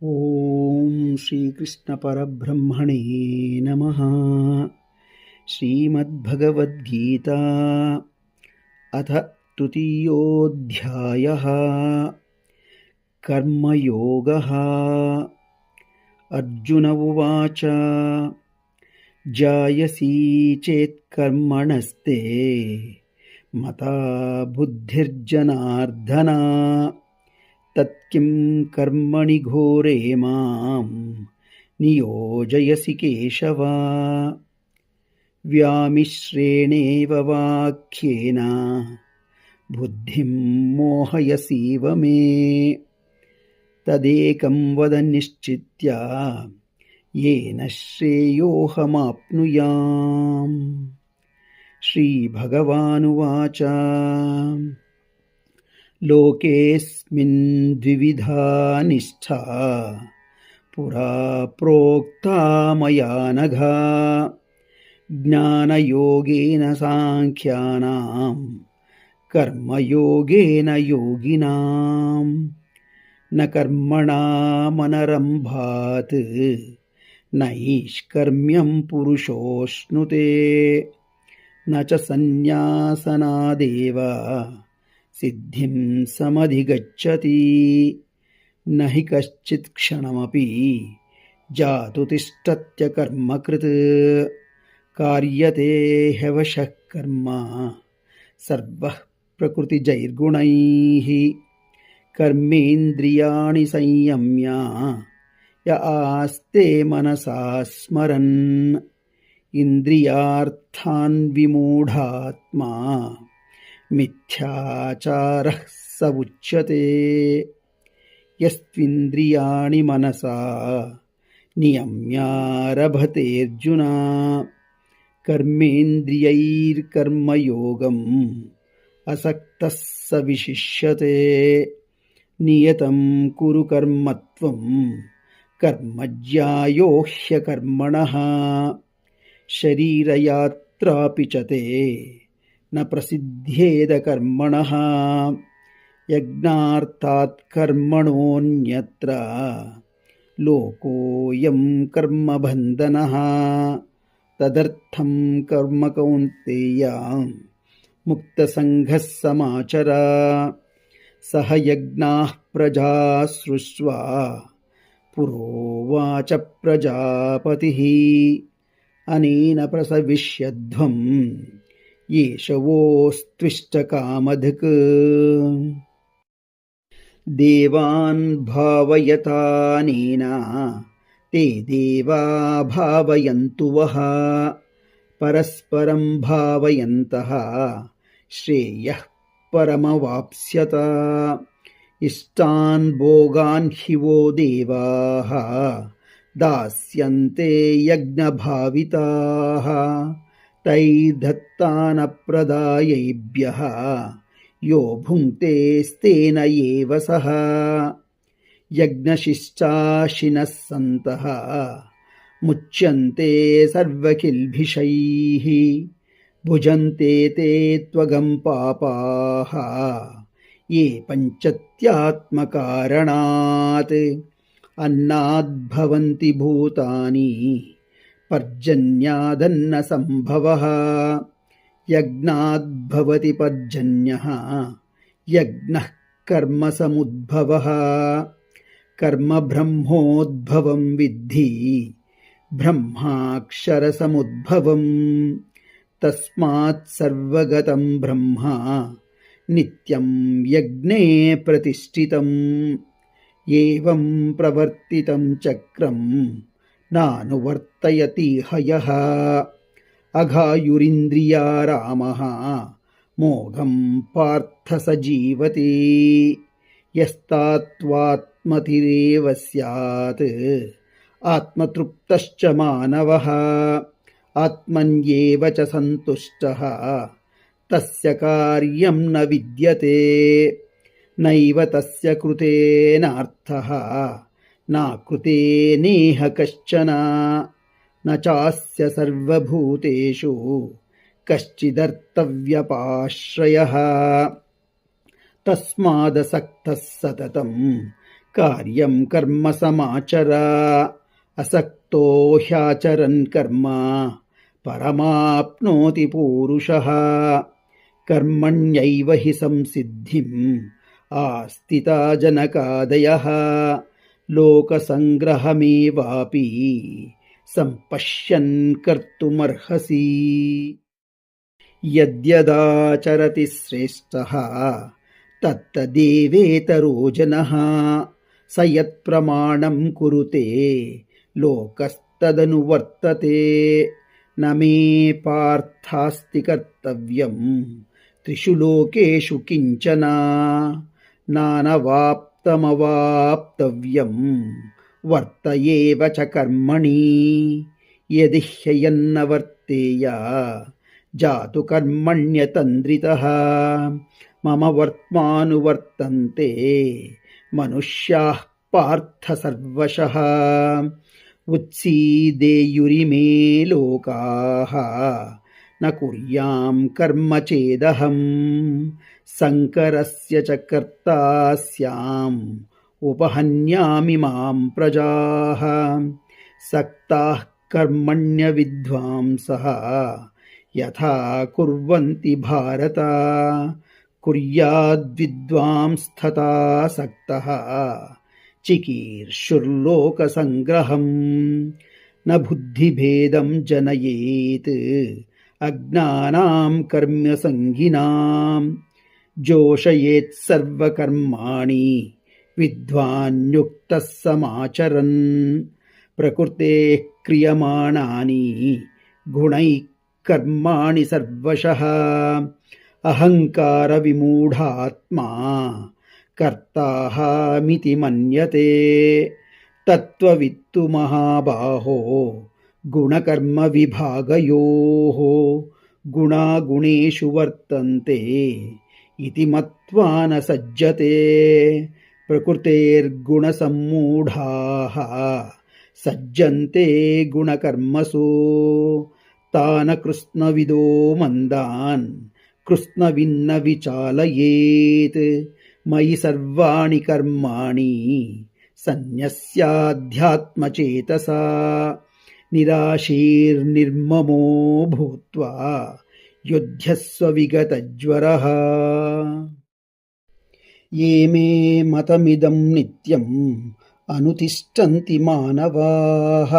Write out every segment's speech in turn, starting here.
ಓಂ ಶ್ರೀಕೃಷ್ಣಪರಬ್ರಹ್ಮಣೇ ನಮಃ. ಶ್ರೀಮದ್ಭಗವದ್ಗೀತಾ ಅಥ ತೃತೀಯೋಧ್ಯಾಯಃ. ಕರ್ಮಯೋಗಃ. ಅರ್ಜುನ ಉವಾಚ ಜಾಯಸಿ ಚೇತ್ ಕರ್ಮಣಸ್ತೆ ಮತಾ ಬುದ್ಧಿರ್ಜನಾರ್ದನ ತತ್ಕಿಂ ಕರ್ಮಣಿ ಘೋರೆ ಮಾಂ ನಿಯೋಜಯಸಿ ಕೇಶವ. ವ್ಯಾಮಿಶ್ರೇಣೇವ ವಾಕ್ಯೇನ ಬುದ್ಧಿಂ ಮೋಹಯಸೀವ ಮೇ. ತದೇಕಂ ವದ ನಿಶ್ಚಿತ್ಯ ಯೇನ ಶ್ರೇಯೋಹಮಾಪ್ನುಯಾಮ್. ಶ್ರೀಭಗವಾನುವಾಚ ಲೋಕೇಸ್ಮಿನ್ ದ್ವಿವಿಧಾ ನಿಷ್ಠಾ ಪುರಾ ಪ್ರೋಕ್ತಾ ಮಯಾ ನಘ. ಜ್ಞಾನಯೋಗೇನ ಸಾಂಖ್ಯಾನಾಂ ಕರ್ಮಯೋಗೇನ ಯೋಗಿನಾಂ. ನ ಕರ್ಮಣಾಮನರಂಭಾತ್ ನೈಷ್ಕರ್ಮ್ಯಂ ಪುರುಷೋಶ್ನುತೆ. ನ ಚ ಸನ್ಯಾಸನಾದೇವ ಸಿದ್ಧಿಂ ಸಮಧಿಗಚ್ಚತಿ. ನ ಹಿ ಕಶ್ಚಿತ್ ಕ್ಷಣಮಪಿ ಜಾತು ತಿಷ್ಠತ್ಯ ಕರ್ಮಕೃತ್. ಕಾರ್ಯತೆ ಹ್ಯವಶಃ ಕರ್ಮ ಸರ್ವಃ ಪ್ರಕೃತಿಜೈರ್ಗುಣೈಃ. ಕರ್ಮೇಂದ್ರಿಯಾಣಿ ಸಂಯಮ್ಯ ಯ ಆಸ್ತೆ ಮನಸಾ ಸ್ಮರನ್. ಇಂದ್ರಿಯಾರ್ಥಾನ್ ವಿಮೂಢಾತ್ಮಾ ಮಿಥ್ಯಾಚಾರಃ ಸ ಉಚ್ಯತೆ. ಯಸ್ತ್ವಿಂದ್ರಿಯಾಣಿ ಮನಸಾ ನಿಯಮ್ಯಾರಭತೇರ್ಜುನ. ಕರ್ಮೇಂದ್ರಿಯೈರ್ಕರ್ಮಯೋಗಂ ಅಸಕ್ತಃ ಸ ವಿಶಿಷ್ಯತೆ. ನಿಯತಂ ಕುರು ಕರ್ಮತ್ವಂ ಕರ್ಮಜ್ಯಾಯೋ ಹ್ಯಕರ್ಮಣಃ. ಶರೀರಯಾತ್ರಾಪಿ ಚ ತೇ ನ ಪ್ರಸಿದ್ಧ್ಯೇದ ಕರ್ಮಣಃ. ಯಜ್ಞಾರ್ಥಾತ್ ಕರ್ಮಣೋನ್ಯತ್ರ ಲೋಕೋಯಂ ಕರ್ಮಬಂಧನಃ. ತದರ್ಥಂ ಕರ್ಮ ಕೌಂತೆಯ ಮುಕ್ತಸಂಗಃ ಸಮಾಚರ. ಸಹ ಯಜ್ಞಾಃ ಪ್ರಜಾ ಸೃಷ್ಟ್ವ ಪುರೋವಾಚ ಪ್ರಜಾಪತಿಃ. ಅನೇನ ಪ್ರಸವಿಷ್ಯಧ್ವಂ ಯೇಷವೋಸ್ತ್ವಿಷ್ಟಕಾಮಧಕ್. ದೇವಾನ್ ಭಾವಯತಾನೇನ ತೇ ದೇವಾ ಭಾವಯಂತು ವಃ. ಪರಸ್ಪರಂ ಭಾವಯಂತಃ ಶ್ರೇಯಃ ಪರಮವಾಪ್ಸ್ಯತ. ಇಷ್ಟಾನ್ ಭೋಗಾನ್ ಹಿ ವೋ ದೇವಾಃ ದಾಸ್ಯಂತೆ ಯಜ್ಞಭಾವಿತಾಃ. ತೈರ್ದತ್ತಾನಪ್ರದಾಯೈಭ್ಯಃ ಯೋ ಭುಂಕ್ತೇಸ್ತೇನ ಏವ ಸಃ. ಯಜ್ಞಶಿಷ್ಟಾಶಿನಃ ಸन्तಃ ಮುಚ್ಯಂತೆ ಸರ್ವಕಿಲ್ಬಿಷೈಃ. ಭುಜಂತೆ ತೇ ತ್ವಗಂ ಪಾಪಾಃ ಯೇ ಪಂಚತ್ಯಾತ್ಮಕಾರಣಾತ್. ಅನ್ನಾದ್ಭವಂತಿ ಭೂತಾನಿ ಪರ್ಜನ್ಯಾದನ್ನ ಸಂಭವಃ. ಯಜ್ಞಾದ್ಭವತಿ ಪರ್ಜನ್ಯಃ ಯಜ್ಞಃ ಕರ್ಮ ಸಮುದ್ಭವಃ. ಕರ್ಮ ಬ್ರಹ್ಮೋದ್ಭವಂ ವಿದ್ಧಿ ಬ್ರಹ್ಮಾಕ್ಷರ ಸಮುದ್ಭವಂ. ತಸ್ಮಾತ್ ಸರ್ವಗತಂ ಬ್ರಹ್ಮ ನಿತ್ಯಂ ಯಜ್ಞೇ ಪ್ರತಿಷ್ಠಿತಂ. ಏವಂ ಪ್ರವರ್ತಿತಂ ಚಕ್ರಂ ನಾನುವರ್ತಯತೀಹ ಯಃ. ಅಘಾಯುರಿಂದ್ರಿಯಾ ರಾಮಃ ಮೋಘಂ ಪಾರ್ಥ ಸ ಜೀವತಿ. ಯಸ್ತಾತ್ವಾತ್ಮತಿರೇವ ಸ್ಯಾತ್ ಆತ್ಮತೃಪ್ತಶ್ಚ ಮಾನವಃ. ಆತ್ಮನ್ಯೇವ ಚ ಸಂತುಷ್ಟಃ ತಸ್ಯ ಕಾರ್ಯಂ ನ ವಿದ್ಯತೆ. ನೈವ ತಸ್ಯ ಕೃತೇನಾರ್ಥಃ ನಾಕೃತೇನೇಹ ಕಶ್ಚನ. ನ ಚಾಸ್ಯ ಸರ್ವಭೂತೇಷು ಕಶ್ಚಿದರ್ಥವ್ಯಪಾಶ್ರಯಃ. ತಸ್ಮಾದಸಕ್ತಃ ಸತತಂ कार्यं कर्म समाचर असक्तो ह्याचरन् कर्म परमाप्नोति पूरुषः कर्मण्यैव हि संसिद्धिम् आस्थिता जनकादयः लोकसङ्ग्रहमेवापि सम्पश्यन् कर्तुमर्हसि यद्यदाचरति श्रेष्ठः तत्तदेवेतरो जनः स यत्प्रमाणं कुरुते लोकस्तदनुवर्तते न मे पार्थास्ति कर्तव्यं त्रिषु लोकेषु किञ्चन नानवाप्तमवाप्तव्यं वर्त एव च कर्मणि यदि ह्ययन्न वर्तेय जातु कर्मण्यतन्द्रितः मम वर्त्मानुवर्तन्ते मनुष्याः पार्थ सर्वशः उत्सीदेयुरिमे लोकाः न कुर्यां कर्म चेदहम् शङ्करस्य च कर्ता स्याम् उपहन्यामि मां प्रजाः सक्ताः कर्मण्यविद्वांसः यथा कुर्वन्ति भारत कुर्याद्विद्वांस्तथा सक्तः चिकीर्षुर्लोकसङ्ग्रहम् न बुद्धिभेदं जनयेत् अज्ञानां कर्मसङ्गिनां जोषयेत् सर्वकर्माणि विद्वान्युक्तः समाचरन् प्रकृतेः क्रियमाणानि गुणैः कर्माणि सर्वशः अहङ्कारविमूढात्मा कर्ताहमिति मन्यते तत्त्ववित्तु महाबाहो गुणकर्मविभागयोः गुणागुणेषु वर्तन्ते इति मत्वा न सज्जते प्रकृतेर्गुणसम्मूढाः सज्जन्ते गुणकर्मसु तान कृत्स्नविदो मन्दान् कृत्स्नविन्न विचालयेत् मयि सर्वाणि कर्माणि सन्न्यस्याध्यात्मचेतसा निराशीर्निर्ममो भूत्वा युध्यस्व विगतज्वरः ये मे मतमिदं नित्यम् अनुतिष्ठन्ति मानवाः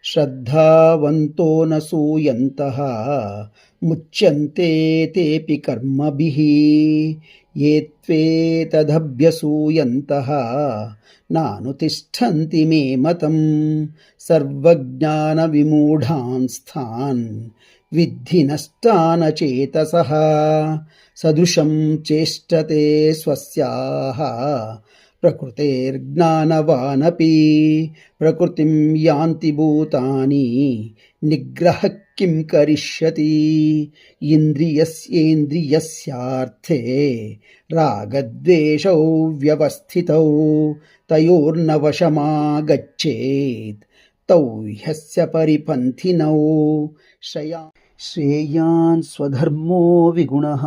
श्रद्धावन्तो न सूयन्तः मुच्यन्ते तेऽपि कर्मभिः ये त्वेतदभ्यसूयन्तः नानुतिष्ठन्ति मे मतम् सर्वज्ञानविमूढांस्तान् विद्धि नष्टानचेतसः सदृशं चेष्टते स्वस्याः प्रकृतेर्ज्ञानवानपि प्रकृतिं यान्ति भूतानि निग्रहः किं करिष्यति इन्द्रियस्येन्द्रियस्यार्थे रागद्वेषौ व्यवस्थितौ तयोर्न वशमागच्छेत् तौ ह्यस्य परिपन्थिनौ श्रेयान् स्वधर्मो विगुणः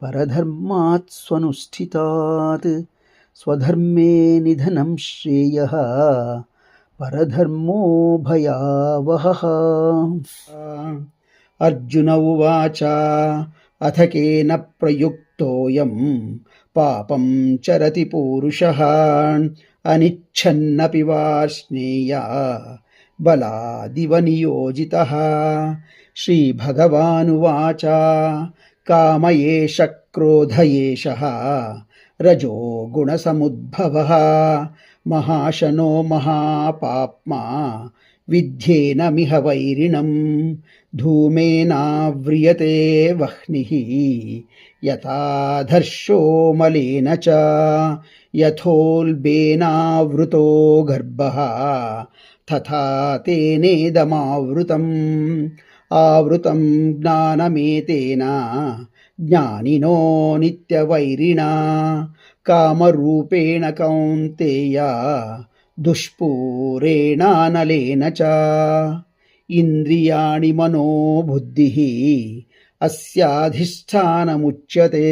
परधर्मात् स्वनुष्ठितात् स्वधर्मे निधनं श्रेयः परधर्मो भयावहः। अर्जुन उवाच अथ केन प्रयुक्तोऽयं पापं चरति पूरुषः अनिच्छन्नपि वार्ष्णेय बलादिव नियोजितः। श्रीभगवानुवाच काम एष क्रोध एषः रजो गुणसमुद्भवः महाशनो महापाप्मा विद्येनमिह वैरिणम् धूमेनाव्रियते वह्निः यथाधर्षो मलेन च यथोल्बेनावृतो गर्भः तथा तेनेदमावृतम् आवृतं ज्ञानमेतेन ज्ञानिनो नित्यवैरिणा कामरूपेण कौन्तेय दुष्पूरेणानलेन च इन्द्रियाणि मनो बुद्धिः अस्याधिष्ठानमुच्यते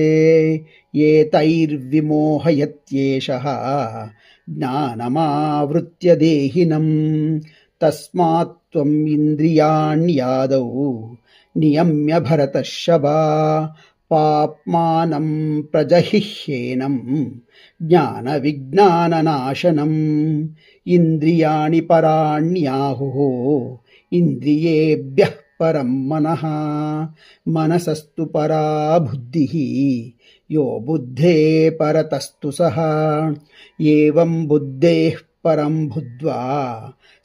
एतैर्विमोहयत्येषः ज्ञानमावृत्य देहिनम् तस्मात् त्वम् इन्द्रियाण्यादौ नियम्य भरतर्षभा पाप्मानं प्रजहिह्येनम् ज्ञानविज्ञाननाशनम् इन्द्रियाणि पराण्याहुः इन्द्रियेभ्यः परं मनः मनसस्तु परा बुद्धिः यो बुद्धे परतस्तु सः एवं बुद्धेः परं बुद्ध्वा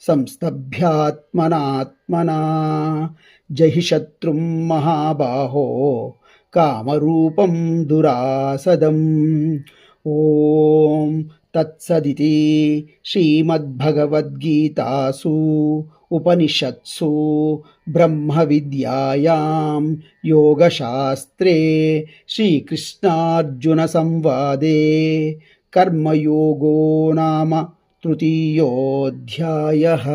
संस्तभ्यात्मनात्मना जहि शत्रुं महाबाहो कामरूपं दुरासदम् ॐ तत्सदिति श्रीमद्भगवद्गीतासु उपनिषत्सु ब्रह्मविद्यायां योगशास्त्रे श्रीकृष्णार्जुनसंवादे कर्मयोगो नाम तृतीयोऽध्यायः।